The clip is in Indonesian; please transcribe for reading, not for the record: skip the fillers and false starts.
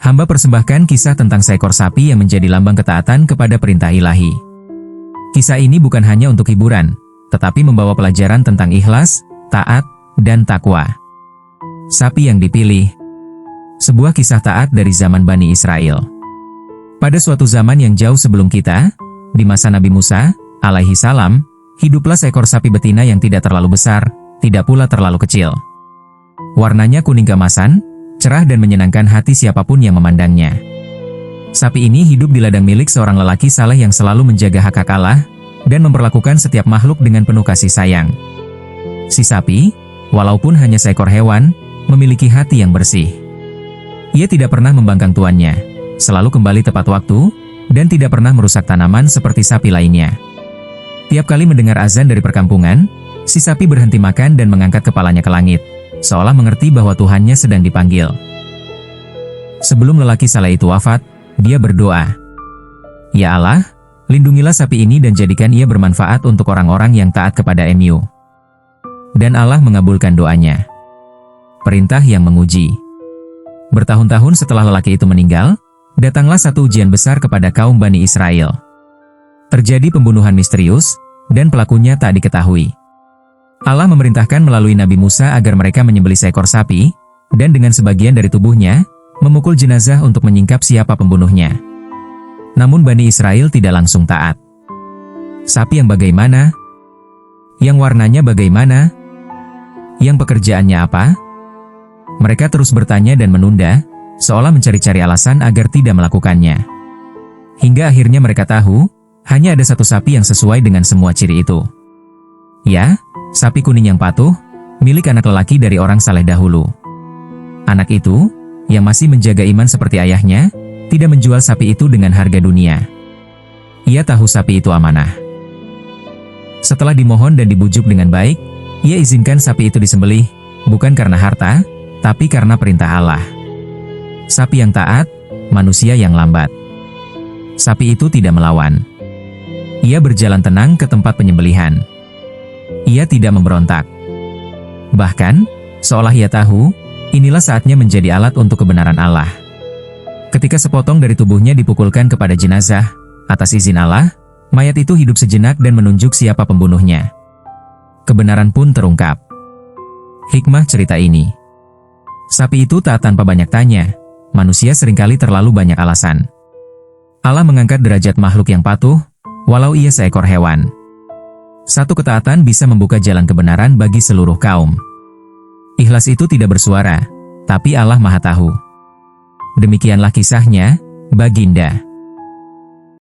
Hamba persembahkan kisah tentang seekor sapi yang menjadi lambang ketaatan kepada perintah ilahi. Kisah ini bukan hanya untuk hiburan, tetapi membawa pelajaran tentang ikhlas, taat, dan takwa. Sapi yang dipilih. Sebuah kisah taat dari zaman Bani Israel. Pada suatu zaman yang jauh sebelum kita, di masa Nabi Musa, alaihi salam, hiduplah seekor sapi betina yang tidak terlalu besar, tidak pula terlalu kecil. Warnanya kuning keemasan, cerah dan menyenangkan hati siapapun yang memandangnya. Sapi ini hidup di ladang milik seorang lelaki saleh yang selalu menjaga hak Allah dan memperlakukan setiap makhluk dengan penuh kasih sayang. Si sapi, walaupun hanya seekor hewan, memiliki hati yang bersih. Ia tidak pernah membangkang tuannya, selalu kembali tepat waktu, dan tidak pernah merusak tanaman seperti sapi lainnya. Tiap kali mendengar azan dari perkampungan, si sapi berhenti makan dan mengangkat kepalanya ke langit, seolah mengerti bahwa Tuhannya sedang dipanggil. Sebelum lelaki saleh itu wafat, dia berdoa, "Ya Allah, lindungilah sapi ini dan jadikan ia bermanfaat untuk orang-orang yang taat kepada Mu." Dan Allah mengabulkan doanya. Perintah yang menguji. Bertahun-tahun setelah lelaki itu meninggal, datanglah satu ujian besar kepada kaum Bani Israel. Terjadi pembunuhan misterius, dan pelakunya tak diketahui. Allah memerintahkan melalui Nabi Musa agar mereka menyembelih seekor sapi, dan dengan sebagian dari tubuhnya, memukul jenazah untuk menyingkap siapa pembunuhnya. Namun Bani Israel tidak langsung taat. Sapi yang bagaimana? Yang warnanya bagaimana? Yang pekerjaannya apa? Mereka terus bertanya dan menunda, seolah mencari-cari alasan agar tidak melakukannya. Hingga akhirnya mereka tahu, hanya ada satu sapi yang sesuai dengan semua ciri itu. Ya, sapi kuning yang patuh, milik anak lelaki dari orang saleh dahulu. Anak itu, yang masih menjaga iman seperti ayahnya, tidak menjual sapi itu dengan harga dunia. Ia tahu sapi itu amanah. Setelah dimohon dan dibujuk dengan baik, ia izinkan sapi itu disembelih, bukan karena harta, tapi karena perintah Allah. Sapi yang taat, manusia yang lambat. Sapi itu tidak melawan. Ia berjalan tenang ke tempat penyembelihan. Ia tidak memberontak. Bahkan, seolah ia tahu, inilah saatnya menjadi alat untuk kebenaran Allah. Ketika sepotong dari tubuhnya dipukulkan kepada jenazah, atas izin Allah, mayat itu hidup sejenak dan menunjuk siapa pembunuhnya. Kebenaran pun terungkap. Hikmah cerita ini. Sapi itu tak tanpa banyak tanya, manusia seringkali terlalu banyak alasan. Allah mengangkat derajat makhluk yang patuh, walau ia seekor hewan. Satu ketaatan bisa membuka jalan kebenaran bagi seluruh kaum. Ikhlas itu tidak bersuara, tapi Allah Maha Tahu. Demikianlah kisahnya, Baginda.